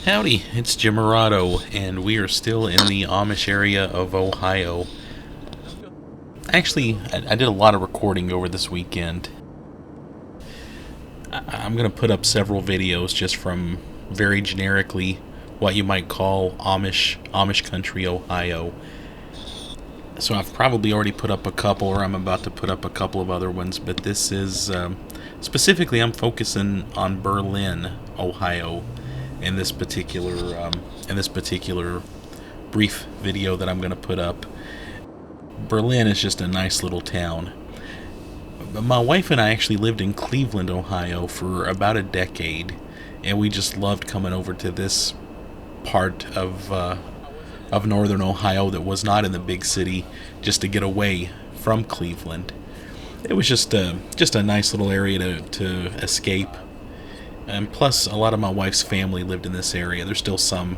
Howdy, it's Jim Morado, and we are still in the Amish area of Ohio. Actually, I did a lot of recording over this weekend. I'm going to put up several videos just from very generically what you might call Amish country, Ohio. So I've probably already put up a couple, or I'm about to put up a couple of other ones, but this is specifically I'm focusing on Berlin, Ohio, in this particular brief video that I'm going to put up. Berlin is just a nice little town. My wife and I actually lived in Cleveland, Ohio for about a decade, and we just loved coming over to this part of northern Ohio that was not in the big city, just to get away from Cleveland. It was just a nice little area to escape. And plus, a lot of my wife's family lived in this area. There's still some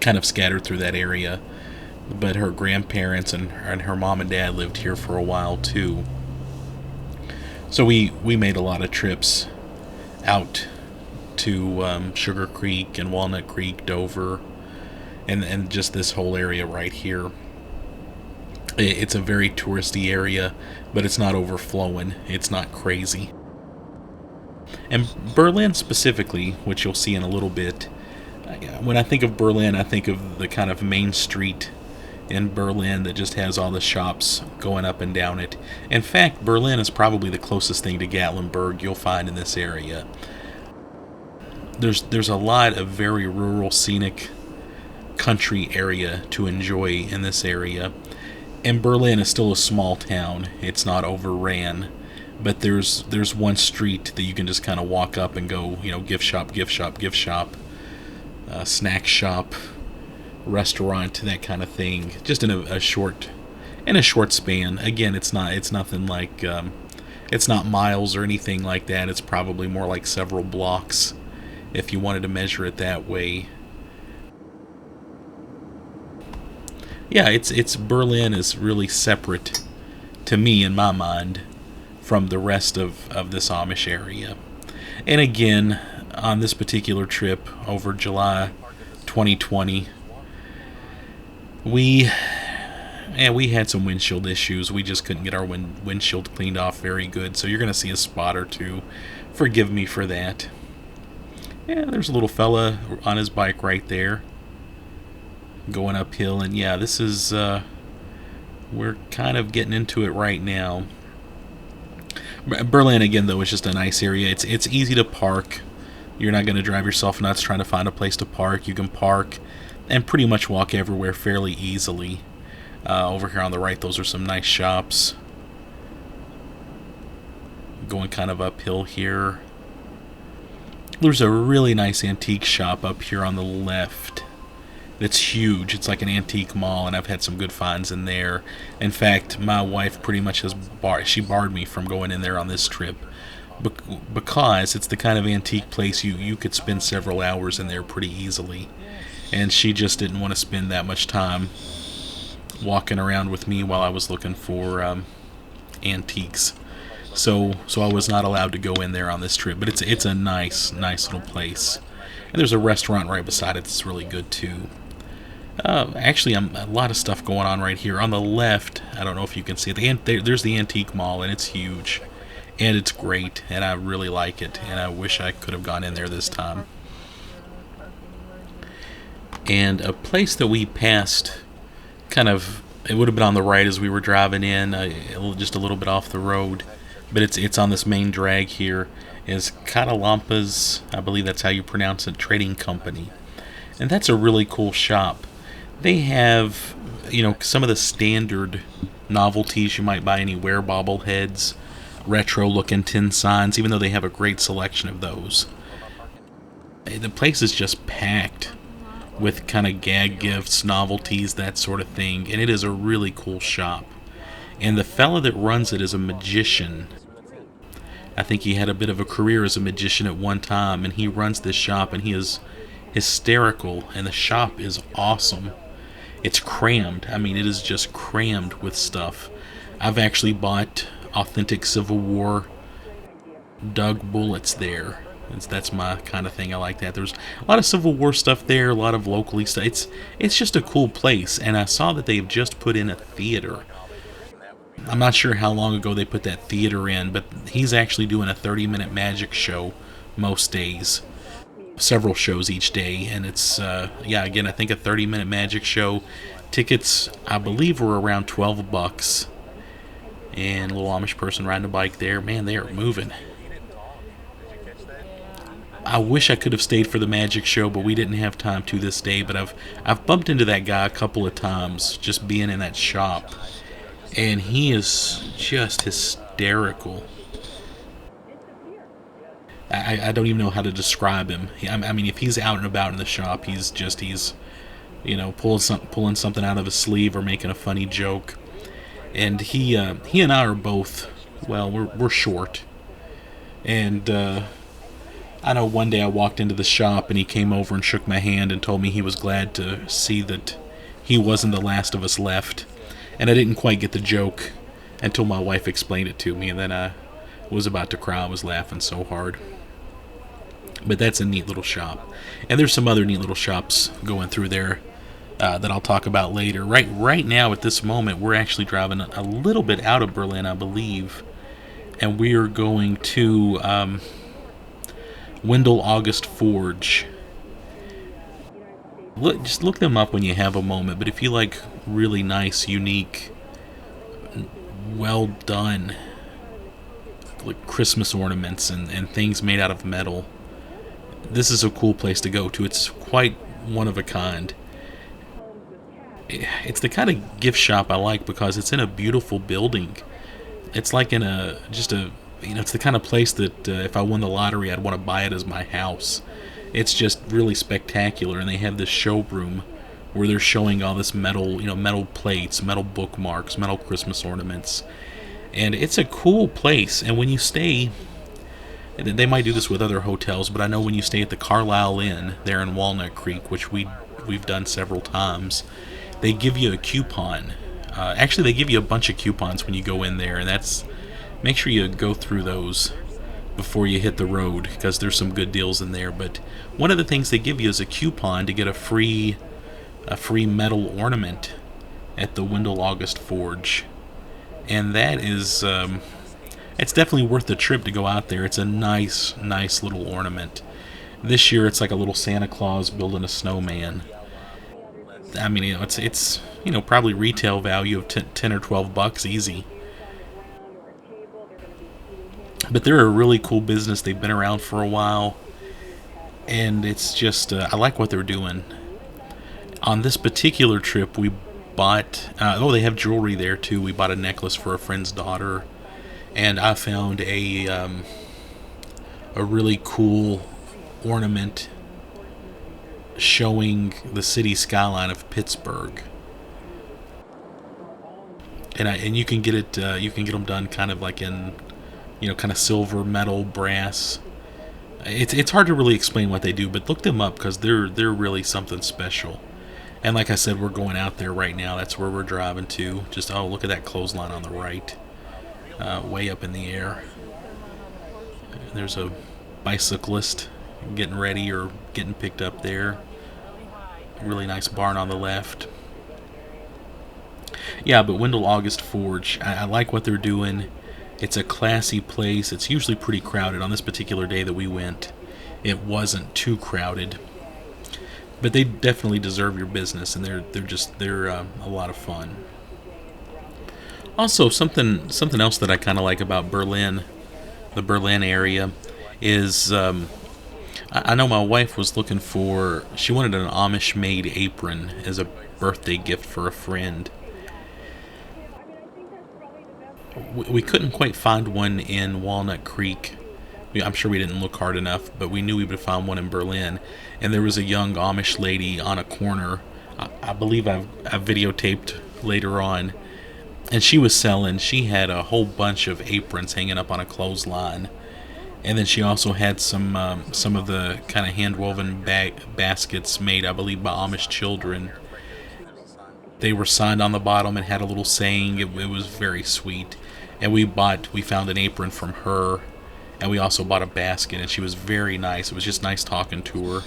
kind of scattered through that area, but her grandparents and her mom and dad lived here for a while too. So we made a lot of trips out to Sugar Creek and Walnut Creek, Dover, and just this whole area right here. It's a very touristy area, but it's not overflowing. It's not crazy. And Berlin specifically, which you'll see in a little bit, when I think of Berlin, I think of the kind of main street in Berlin that just has all the shops going up and down it. In fact, Berlin is probably the closest thing to Gatlinburg you'll find in this area. There's a lot of very rural, scenic country area to enjoy in this area. And Berlin is still a small town. It's not overran. But there's one street that you can just kind of walk up and go, gift shop, gift shop, gift shop, snack shop, restaurant, that kind of thing. Just in a short span. Again, it's nothing like it's not miles or anything like that. It's probably more like several blocks if you wanted to measure it that way. Yeah, it's Berlin is really separate to me in my mind from the rest of this Amish area. And again, on this particular trip over July 2020, we had some windshield issues. We just couldn't get our windshield cleaned off very good, so you're going to see a spot or two. Forgive me for that. Yeah, there's a little fella on his bike right there going uphill, and yeah, this is we're kind of getting into it right now. Berlin, again, though, is just a nice area. It's easy to park. You're not going to drive yourself nuts trying to find a place to park. You can park and pretty much walk everywhere fairly easily. Over here on the right, those are some nice shops. Going kind of uphill here. There's a really nice antique shop up here on the left. It's huge. It's like an antique mall, and I've had some good finds in there. In fact, my wife pretty much has barred me from going in there on this trip because it's the kind of antique place you could spend several hours in there pretty easily, and she just didn't want to spend that much time walking around with me while I was looking for antiques. So I was not allowed to go in there on this trip, but it's a nice little place, and there's a restaurant right beside it that's really good too. Actually, a lot of stuff going on right here. On the left, I don't know if you can see it, there's the antique mall, and it's huge. And it's great, and I really like it, and I wish I could have gone in there this time. And a place that we passed, it would have been on the right as we were driving in, just a little bit off the road, but it's on this main drag here, is Catalampa's, I believe that's how you pronounce it, trading company. And that's a really cool shop. They have, some of the standard novelties you might buy anywhere, bobbleheads, retro-looking tin signs, even though they have a great selection of those. The place is just packed with kind of gag gifts, novelties, that sort of thing, and it is a really cool shop. And the fella that runs it is a magician. I think he had a bit of a career as a magician at one time, and he runs this shop, and he is hysterical, and the shop is awesome. It's crammed. I mean, it is just crammed with stuff. I've actually bought authentic Civil War Doug bullets there. That's my kind of thing. I like that. There's a lot of Civil War stuff there, a lot of locally stuff. It's just a cool place, and I saw that they've just put in a theater. I'm not sure how long ago they put that theater in, but he's actually doing a 30-minute magic show most days, several shows each day, and it's yeah, again, I think a 30-minute magic show. Tickets, I believe, were around $12, and a little Amish person riding a bike there. Man, they are moving. I wish I could have stayed for the magic show, but we didn't have time to this day. But I've bumped into that guy a couple of times just being in that shop, and he is just hysterical. I don't even know how to describe him. I mean, if he's out and about in the shop, he's pulling something out of his sleeve or making a funny joke. And he and I are both, well, we're short, and I know one day I walked into the shop and he came over and shook my hand and told me he was glad to see that he wasn't the last of us left. And I didn't quite get the joke until my wife explained it to me, and then I was about to cry. I was laughing so hard. But that's a neat little shop. And there's some other neat little shops going through there that I'll talk about later. Right now, at this moment, we're actually driving a little bit out of Berlin, I believe. And we are going to Wendell August Forge. Just look them up when you have a moment. But if you like really nice, unique, well done, like Christmas ornaments and things made out of metal, this is a cool place to go to. It's quite one of a kind. It's the kind of gift shop I like because it's in a beautiful building. It's like in it's the kind of place that if I won the lottery, I'd want to buy it as my house. It's just really spectacular, and they have this showroom where they're showing all this metal, metal plates, metal bookmarks, metal Christmas ornaments, and it's a cool place. And when you stay, they might do this with other hotels, but I know when you stay at the Carlisle Inn there in Walnut Creek, which we've done several times, they give you a coupon. Actually, they give you a bunch of coupons when you go in there, and make sure you go through those before you hit the road, because there's some good deals in there. But one of the things they give you is a coupon to get a free metal ornament at the Wendell August Forge, and that is it's definitely worth the trip to go out there. It's a nice little ornament. This year it's like a little Santa Claus building a snowman. I mean, it's probably retail value of $10 or $12 easy. But they're a really cool business. They've been around for a while, and it's just I like what they're doing. On this particular trip, we bought they have jewelry there too. We bought a necklace for a friend's daughter, and I found a really cool ornament showing the city skyline of Pittsburgh. And you can get it. You can get them done kind of like in, kind of silver, metal, brass. It's hard to really explain what they do, but look them up because they're really something special. And like I said, we're going out there right now. That's where we're driving to. Just look at that clothesline on the right, way up in the air. There's a bicyclist getting ready or getting picked up there. Really nice barn on the left. Yeah, but Wendell August Forge, I like what they're doing. It's a classy place. It's usually pretty crowded. On this particular day that we went, it wasn't too crowded. But they definitely deserve your business, and they're a lot of fun. Also, something else that I kind of like about Berlin, the Berlin area, is I know my wife was looking for. She wanted an Amish made apron as a birthday gift for a friend. We couldn't quite find one in Walnut Creek. I'm sure we didn't look hard enough, but we knew we would find one in Berlin. And there was a young Amish lady on a corner. I believe I've videotaped later on. And she was selling. She had a whole bunch of aprons hanging up on a clothesline. And then she also had some of the kind of hand-woven baskets made, I believe, by Amish children. They were signed on the bottom and had a little saying. It was very sweet. And we found an apron from her. and we also bought a basket, and she was very nice. It was just nice talking to her.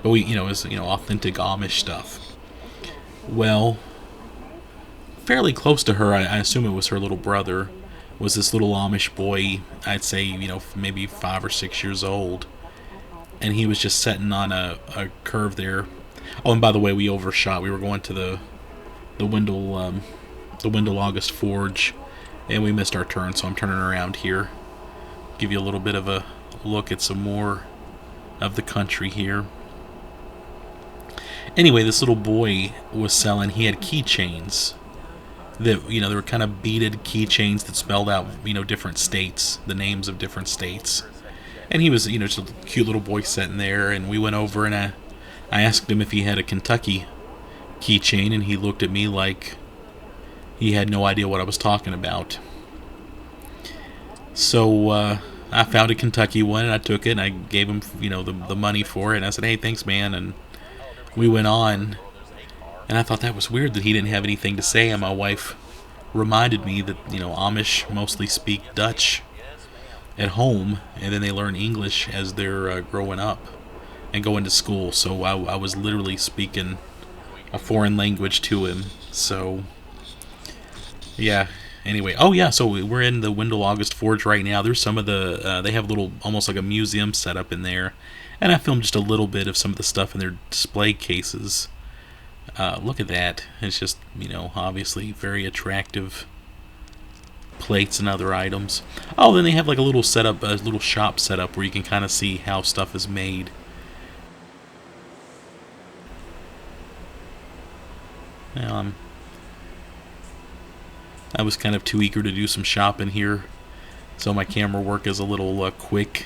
But it was, authentic Amish stuff. Well, fairly close to her, I assume it was her little brother, was this little Amish boy, I'd say, maybe 5 or 6 years old. And he was just sitting on a curve there. Oh, and by the way, we overshot. We were going to the Wendell August Forge, and we missed our turn, so I'm turning around here. Give you a little bit of a look at some more of the country here. Anyway, this little boy was selling, he had keychains that, they were kind of beaded keychains that spelled out, different states, the names of different states. And he was, just a cute little boy sitting there, and we went over, and I asked him if he had a Kentucky keychain, and he looked at me like he had no idea what I was talking about. So I found a Kentucky one, and I took it, and I gave him, the money for it, and I said, "Hey, thanks, man," and we went on. And I thought that was weird that he didn't have anything to say, and my wife reminded me that, Amish mostly speak Dutch at home, and then they learn English as they're growing up and going to school. So I was literally speaking a foreign language to him. So, yeah. Anyway, oh yeah, so we're in the Wendell August Forge right now. There's some of the, they have a little, almost like a museum set up in there. And I filmed just a little bit of some of the stuff in their display cases. Look at that. It's just, obviously very attractive plates and other items. Oh, then they have like a little setup, a little shop setup where you can kind of see how stuff is made. Well, I was kind of too eager to do some shopping here, so my camera work is a little quick.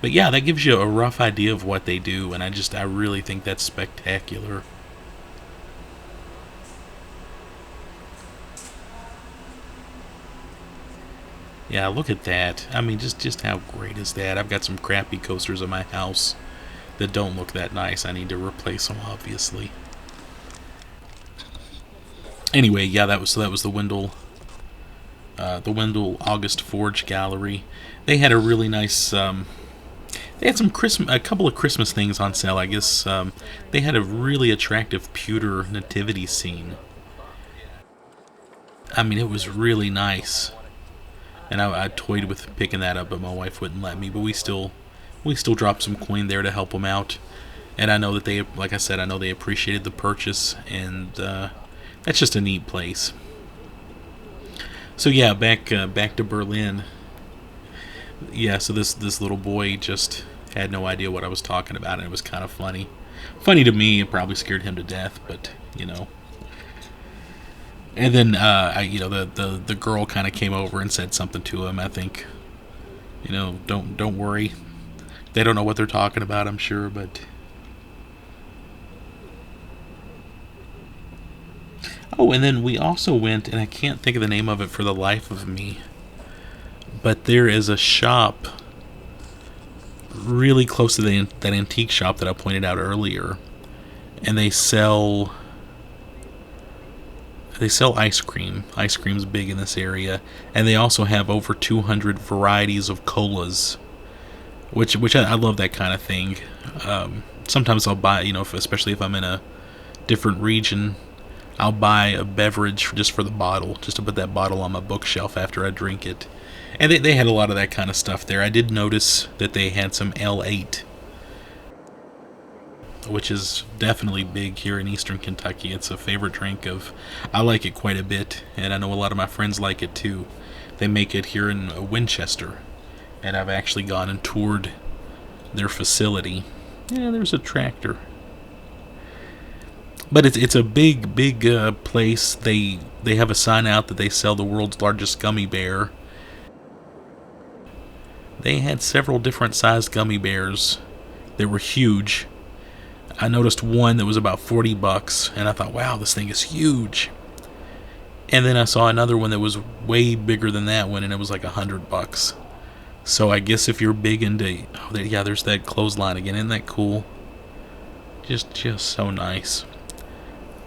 But yeah, that gives you a rough idea of what they do, and I really think that's spectacular. Yeah, look at that. I mean, just how great is that? I've got some crappy coasters in my house that don't look that nice. I need to replace them, obviously. Anyway, yeah, that was the Wendell August Forge Gallery. They had a really nice. They had a couple of Christmas things on sale. I guess they had a really attractive pewter nativity scene. I mean, it was really nice. And I toyed with picking that up, but my wife wouldn't let me. But we still dropped some coin there to help them out. And I know that they, like I said, I know they appreciated the purchase, and that's just a neat place. So yeah, back to Berlin. Yeah, so this little boy just had no idea what I was talking about, and it was kind of funny. Funny to me, it probably scared him to death, but And then, the girl kind of came over and said something to him. I think, don't worry. They don't know what they're talking about, I'm sure, but. Oh, and then we also went, and I can't think of the name of it for the life of me, but there is a shop really close to that antique shop that I pointed out earlier, and they sell ice cream. Ice cream's big in this area, and they also have over 200 varieties of colas, which I love that kind of thing. Sometimes I'll buy, especially if I'm in a different region, I'll buy a beverage just for the bottle, just to put that bottle on my bookshelf after I drink it. And they had a lot of that kind of stuff there. I did notice that they had some L8, which is definitely big here in Eastern Kentucky. It's a favorite drink I like it quite a bit, and I know a lot of my friends like it too. They make it here in Winchester, and I've actually gone and toured their facility. Yeah, there's a tractor. But it's a big place. They have a sign out that they sell the world's largest gummy bear. They had several different sized gummy bears that were huge. I noticed one that was about $40, and I thought, wow, this thing is huge. And then I saw another one that was way bigger than that one, and it was like $100. So I guess if you're big into, there's that clothesline again. Isn't that cool? Just so nice.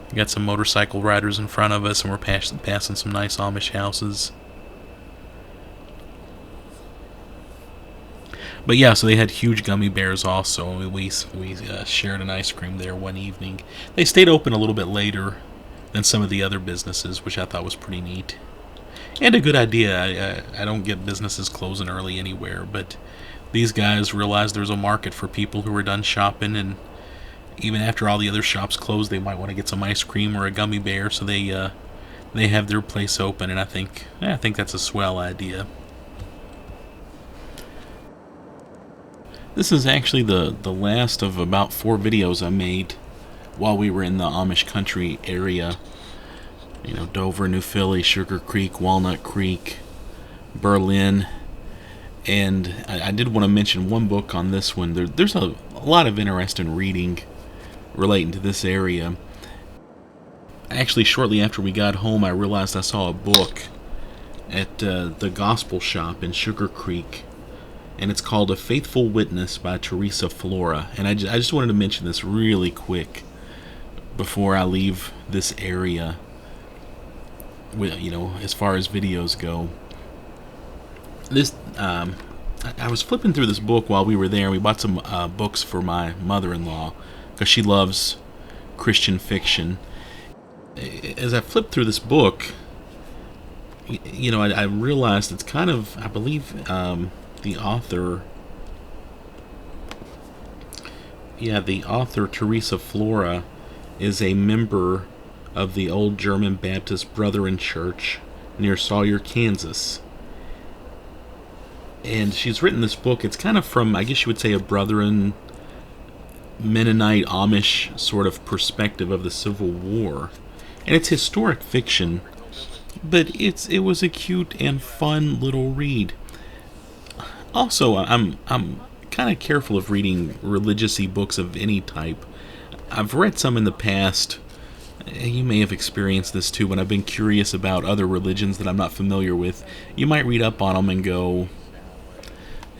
We got some motorcycle riders in front of us, and we're passing some nice Amish houses. But yeah, so they had huge gummy bears also. We shared an ice cream there one evening. They stayed open a little bit later than some of the other businesses, which I thought was pretty neat. And a good idea. I don't get businesses closing early anywhere, but these guys realized there's a market for people who are done shopping, and even after all the other shops close, they might want to get some ice cream or a gummy bear, so they have their place open, and I think that's a swell idea. This is actually the last of about 4 videos I made while we were in the Amish country area. Dover, New Philly, Sugar Creek, Walnut Creek, Berlin. And I did want to mention one book on this one. There's a lot of interesting reading relating to this area. Actually, shortly after we got home, I realized I saw a book at the Gospel Shop in Sugar Creek, and it's called A Faithful Witness by Teresa Flora. And I just wanted to mention this really quick before I leave this area, as far as videos go. This I was flipping through this book while we were there. We bought some books for my mother-in-law because she loves Christian fiction. As I flipped through this book, I realized it's kind of, I believe, the author Teresa Flora is a member of the Old German Baptist Brethren Church near Sawyer, Kansas. And she's written this book. It's kind of from, I guess you would say, a Brethren, Mennonite, Amish sort of perspective of the Civil War. And it's historic fiction, but it was a cute and fun little read. Also, I'm kind of careful of reading religious-y books of any type. I've read some in the past. You may have experienced this too when I've been curious about other religions that I'm not familiar with. You might read up on them and go,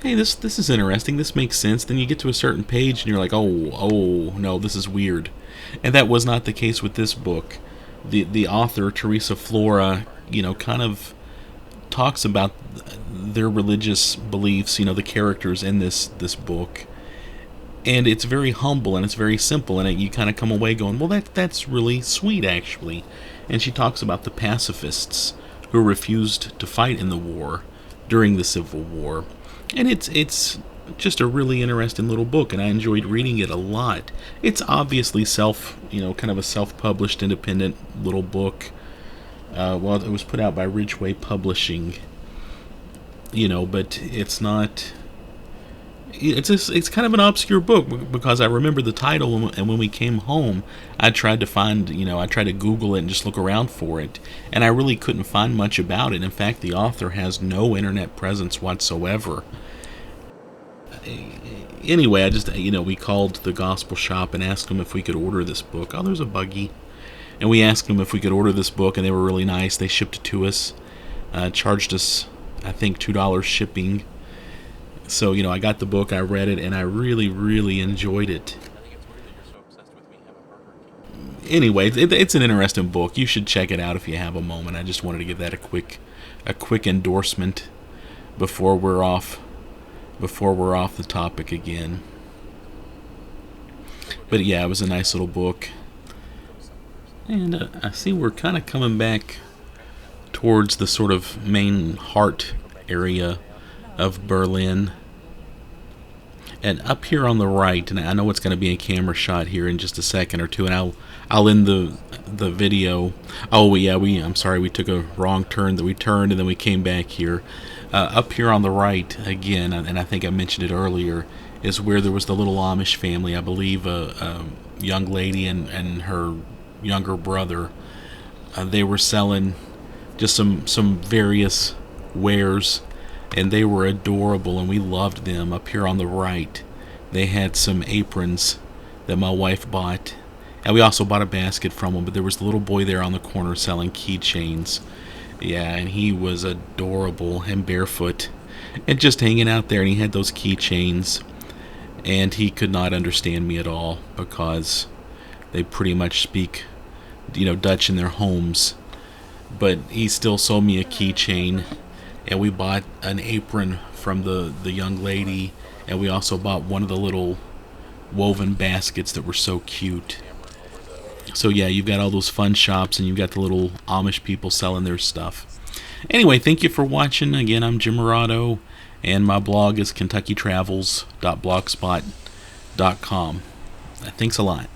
hey, this is interesting, this makes sense. Then you get to a certain page and you're like, oh, no, this is weird. And that was not the case with this book. The author, Teresa Flora, kind of talks about their religious beliefs, the characters in this book. And it's very humble and it's very simple, and you kind of come away going, well, that's really sweet, actually. And she talks about the pacifists who refused to fight in the war during the Civil War. And it's just a really interesting little book, and I enjoyed reading it a lot. It's obviously kind of a self-published, independent little book. Well, it was put out by Ridgeway Publishing, but it's not. It's kind of an obscure book because I remember the title, and when we came home, I tried to Google it and just look around for it, and I really couldn't find much about it. In fact, the author has no internet presence whatsoever. Anyway, we called the Gospel Shop and asked them if we could order this book. Oh, there's a buggy. And we asked them if we could order this book, and they were really nice. They shipped it to us, charged us, I think, $2 shipping. So, I got the book, I read it, and I really, really enjoyed it. Anyway, it's an interesting book. You should check it out if you have a moment. I just wanted to give that a quick endorsement before we're off the topic again. But yeah, it was a nice little book. And I see we're kind of coming back towards the sort of main heart area of Berlin. And up here on the right, and I know it's going to be a camera shot here in just a second or two, and I'll end the video. Oh yeah, I'm sorry, we took a wrong turn. That we turned and then we came back here. Up here on the right again, and I think I mentioned it earlier, is where there was the little Amish family. I believe a young lady and her younger brother. They were selling just some various wares, and they were adorable, and we loved them. Up here on the right, they had some aprons that my wife bought, and we also bought a basket from them. But there was the little boy there on the corner selling keychains. Yeah, and he was adorable and barefoot and just hanging out there, and he had those keychains, and he could not understand me at all because they pretty much speak Dutch in their homes. But he still sold me a keychain, and we bought an apron from the young lady, And we also bought one of the little woven baskets that were so cute. So yeah, you've got all those fun shops, and you've got the little Amish people selling their stuff. Anyway, thank you for watching. Again, I'm Jim Morado, and my blog is KentuckyTravels.blogspot.com. Thanks a lot.